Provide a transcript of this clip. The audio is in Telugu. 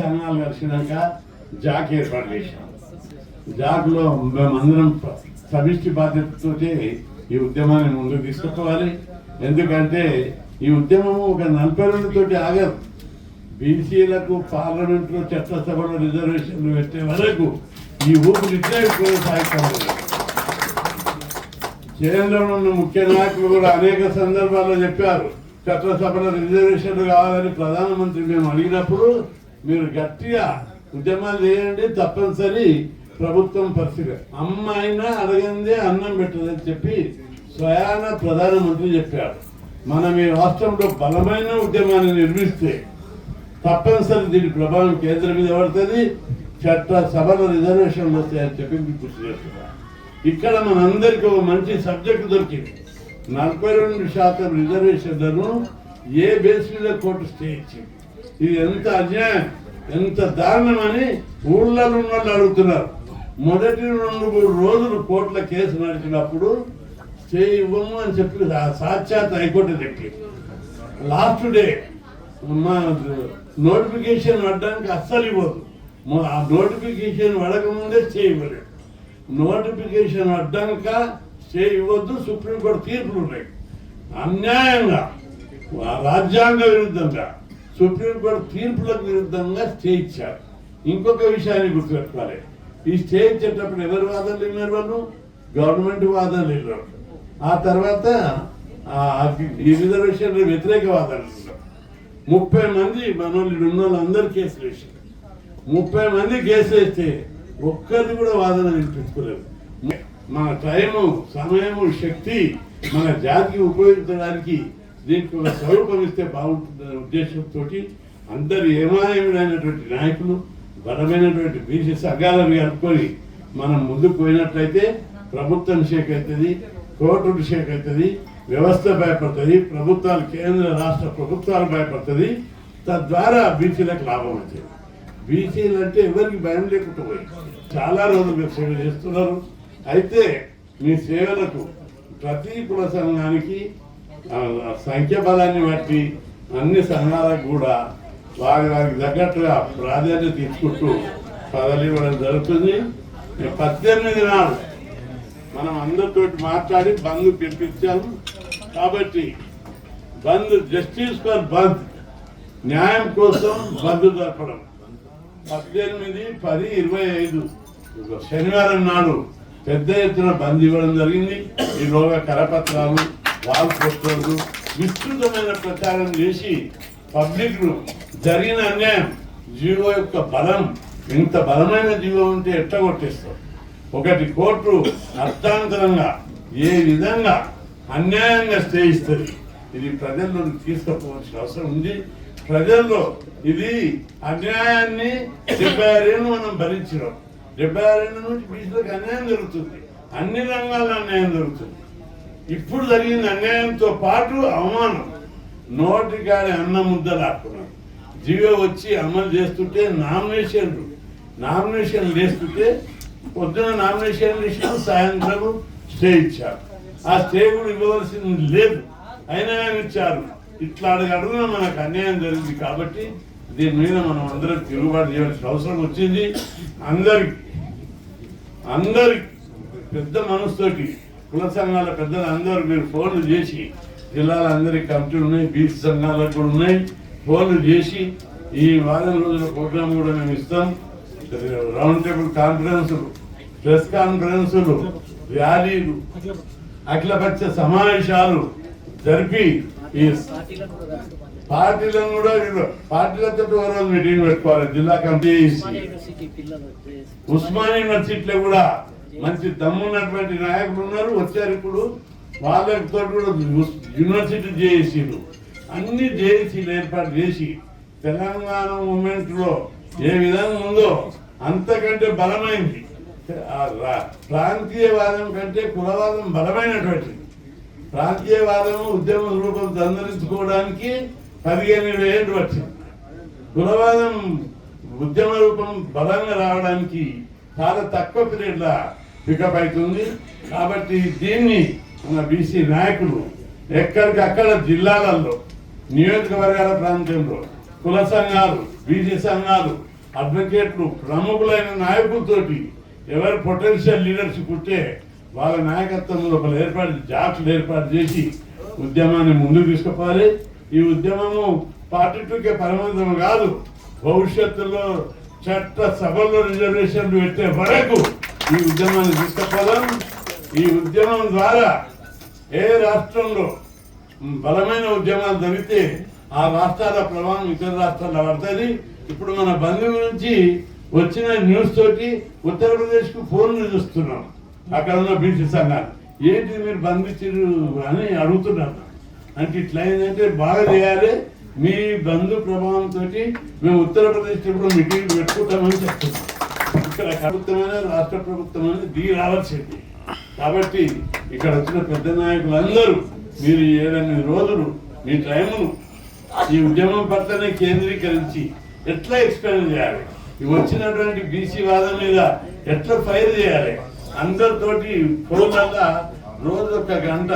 సంఘాలు కలిసినాక జాక్ ఏర్పాటు చేశాం. జాక్లో మేమందరం సమిష్టి బాధ్యతతో ఈ ఉద్యమాన్ని ముందుకు తీసుకుపోవాలి. ఎందుకంటే ఈ ఉద్యమం ఒక 40 తోటి ఆగదు. బీసీలకు పార్లమెంట్లో చట్టసభలో రిజర్వేషన్లు పెట్టే వరకు ఈ ఊపిరి ఇట్లే కొనసాగుతారు. కేంద్రంలో ఉన్న ముఖ్య నాయకులు కూడా అనేక సందర్భాల్లో చెప్పారు, చట్టసభలో రిజర్వేషన్లు కావాలని ప్రధానమంత్రి మేము అడిగినప్పుడు మీరు గట్టిగా ఉద్యమాలు చేయండి, తప్పనిసరి ప్రభుత్వం పరిస్థితి అమ్మాయినా అడగందే అన్నం పెట్టదని చెప్పి స్వయాన ప్రధానమంత్రి చెప్పారు. మనం ఈ రాష్ట్రంలో బలమైన ఉద్యమాన్ని నిర్మిస్తే తప్పనిసరి దీని ప్రభావం కేంద్రం మీద పడుతుంది, చట్ట సభలో రిజర్వేషన్లు వస్తాయని చెప్పి మీకు గుర్తు చేస్తున్నారు. ఇక్కడ మనందరికీ ఒక మంచి సబ్జెక్ట్ దొరికింది. 42% రిజర్వేషన్లను ఏ బేస్ మీద కోర్టు స్టే ఇచ్చింది. ఇది ఎంత అన్యాయం, ఎంత దారుణమని ఊళ్ళలో ఉన్న వాళ్ళు అడుగుతున్నారు. మొదటి 2-3 రోజులు కోర్టుల కేసు నడిచినప్పుడు స్టే ఇవ్వము అని చెప్పి సాక్షాత్ హైకోర్టు చెప్పి లాస్ట్ డే మా నోటిఫికేషన్ పడడానికి అస్సలు ఇవ్వదు. ఆ నోటిఫికేషన్ పడకముందే స్టే ఇవ్వలేదు. నోటిఫికేషన్ పడ్డాక స్టే ఇవ్వద్దు, సుప్రీంకోర్టు తీర్పులు ఉన్నాయి. అన్యాయంగా రాజ్యాంగ విరుద్ధంగా సుప్రీంకోర్టు తీర్పులకు విరుద్ధంగా స్టే ఇచ్చారు. ఇంకొక విషయాన్ని గుర్తుపెట్టుకోవాలి, ఈ స్టే ఇచ్చేటప్పుడు ఎవరు వాదనలు విన్నారు? వాళ్ళు గవర్నమెంట్ వాదనలు విన్నారు. ఆ తర్వాత ఈ రిజర్వేషన్ వ్యతిరేక వాదనలు విన్నారు. 30 మంది మనోళ్ళు ఉన్న వాళ్ళందరూ కేసులు వేసారు. 30 మంది కేసులు వేస్తే ఒక్కరిని కూడా వాదన వినిపించుకోలేదు. మన టైము, సమయము, శక్తి మన జాతికి ఉపయోగించడానికి దీనికి ఒక స్వరూపం ఇస్తే బాగుంటుందనే ఉద్దేశంతో అందరు ఏమాయమైనటువంటి నాయకులు, బలమైనటువంటి బీసీ సంఘాలను కలుపుకొని మనం ముందుకు పోయినట్లయితే ప్రభుత్వం షేక్ అవుతుంది, కోర్టులు షేక్ అవుతుంది, వ్యవస్థ భయపడుతుంది, ప్రభుత్వాలు, కేంద్ర రాష్ట్ర ప్రభుత్వాలు భయపడుతుంది. తద్వారా బీసీలకు లాభం అవుతుంది. బీసీలు అంటే ఎవరికి భయం లేకుండా పోయి చాలా రోజులు మీరు సేవ చేస్తున్నారు. అయితే మీ సేవలకు ప్రతి కుల సంఘానికి సంఖ్య బలాన్ని బట్టి అన్ని సంఘాలకు కూడా వారికి తగ్గట్టుగా ప్రాధాన్యత తీసుకుంటూ పదవి ఇవ్వడం జరుగుతుంది. 18 నాడు మనం అందరితో మాట్లాడి బంద్ పిలిపించాము. కాబట్టి బంద్, జస్టిస్ ఫర్ బంద్, న్యాయం కోసం బంద్ జరపడం 18, 10, 25 శనివారం నాడు పెద్ద ఎత్తున బంద్ ఇవ్వడం జరిగింది. ఈలోగా కరపత్రాలు, వాల్ పోస్టర్లు విస్తృతమైన ప్రచారం చేసి పబ్లిక్ జరిగిన అన్యాయం, జీవో యొక్క బలం, ఇంత బలమైన జీవో ఉంటే ఎట్లా కొట్టేస్తారు? ఒకటి కోర్టు అర్థాంతరంగా ఏ విధంగా అన్యాయంగా స్టే ఇస్తుంది, ఇది ప్రజల్లోకి తీసుకుపోవాల్సిన అవసరం ఉంది. ప్రజల్లో ఇది అన్యాయాన్ని 76 ఏళ్ళు మనం భరించినాం. 76 ఏళ్ళ నుంచి బీసీలకు అన్యాయం జరుగుతుంది, అన్ని రంగాల్లో అన్యాయం జరుగుతుంది. ఇప్పుడు జరిగిన అన్యాయంతో పాటు అవమానం, నోటికాడి అన్న ముద్ద లాక్కున్నారు. జీవో వచ్చి అమలు చేస్తుంటే నామినేషన్లు వేస్తుంటే పొద్దున నామినేషన్లు ఇచ్చిన సాయంత్రం స్టే ఇచ్చారు. ఆ స్టే కూడా ఇవ్వవలసింది లేదు, అయినా ఇచ్చారు. ఇట్లా అడుగున మనకు అన్యాయం జరిగింది. కాబట్టి దీని మీద మనం అందరం తిరుగుబాటు చేయాల్సిన అవసరం వచ్చింది. అందరికి పెద్ద మనసుతోటి కుల సంఘాల పెద్దలు అందరూ మీరు ఫోన్లు చేసి, జిల్లాల అందరికి కమిటీలు ఉన్నాయి, బీసీ సంఘాలకు కూడా ఉన్నాయి, ఫోన్లు చేసి ఈ వారం రోజుల ప్రోగ్రాం కూడా మేము ఇస్తాం. రౌండ్ టేబుల్ కాన్ఫరెన్సులు, ప్రెస్ కాన్ఫరెన్సులు, ర్యాలీలు, అఖిలపక్ష సమావేశాలు జరిపి ఈ పార్టీలను కూడా పార్టీలతో రోజు మీటింగ్ పెట్టుకోవాలి. జిల్లా కమిటీ, ఉస్మానియా యూనివర్సిటీలో కూడా మంచి దమ్మున్నటువంటి నాయకులు ఉన్నారు, వచ్చారు. ఇప్పుడు వాళ్ళతో కూడా యూనివర్సిటీ జేఏసీలు, అన్ని జేఏసీలు ఏర్పాటు చేసి తెలంగాణ మూమెంట్ లో ఏ విధంగా ఉందో అంతకంటే బలమైంది. ప్రాంతీయవాదం కంటే కులవాదం బలమైనటువంటిది. ప్రాంతీయవాదం ఉద్యమ రూపం సంతరించుకోవడానికి 15 ఏళ్ళు వచ్చింది. కులవాదం ఉద్యమ రూపం బలంగా రావడానికి చాలా తక్కువ పీరియడ్లా పికప్ అవుతుంది. కాబట్టి దీన్ని మన బీసీ నాయకులు ఎక్కడికక్కడ జిల్లాలలో, నియోజకవర్గాల ప్రాంతంలో కుల సంఘాలు, బీసీ సంఘాలు అడ్వకేట్లు ప్రముఖులైన నాయకులతోటి ఎవరు పొటెన్షియల్ లీడర్షిప్ ఉంటే వాళ్ళ నాయకత్వంలో జాబ్స్లు ఏర్పాటు చేసి ఉద్యమాన్ని ముందుకు తీసుకుపోవాలి. ఈ ఉద్యమము పార్టీ టూకే పరిమితం కాదు, భవిష్యత్తులో చట్ట సభల్లో రిజర్వేషన్లు పెట్టే వరకు ఈ ఉద్యమాన్ని తీసుకుపోదాం. ఈ ఉద్యమం ద్వారా ఏ రాష్ట్రంలో బలమైన ఉద్యమాలు జరిగితే ఆ రాష్ట్రాల ప్రభావం ఇతర రాష్ట్రాల్లో పడుతుంది. ఇప్పుడు మన బంధువు నుంచి వచ్చిన న్యూస్ తోటి ఉత్తరప్రదేశ్కు ఫోన్లు చూస్తున్నాం. అక్కడ ఉన్న బీసీ సంఘాలు ఏంటి మీరు బంధించారు అని అడుగుతున్నారు. అంటే ఇట్లా ఏంటంటే బాగా చేయాలి. మీ బంధు ప్రభావంతో మేము ఉత్తరప్రదేశ్ ఇప్పుడు మీటింగ్ పెట్టుకుంటామని చెప్తున్నాం. ఇక్కడ ప్రభుత్వమైన రాష్ట్ర ప్రభుత్వమైన దిగి రావాల్సింది. కాబట్టి ఇక్కడ వచ్చిన పెద్ద నాయకులందరూ మీరు 7-8 రోజులు మీ టైమును ఈ ఉద్యమం పట్లనే కేంద్రీకరించి ఎట్లా ఎక్స్ప్లెయిన్ చేయాలి, ఇవి వచ్చినటువంటి బీసీ వాదం మీద ఎట్లా ఫైర్ చేయాలి, అందరితోటి ఫోన్లల్లా రోజు 1 గంట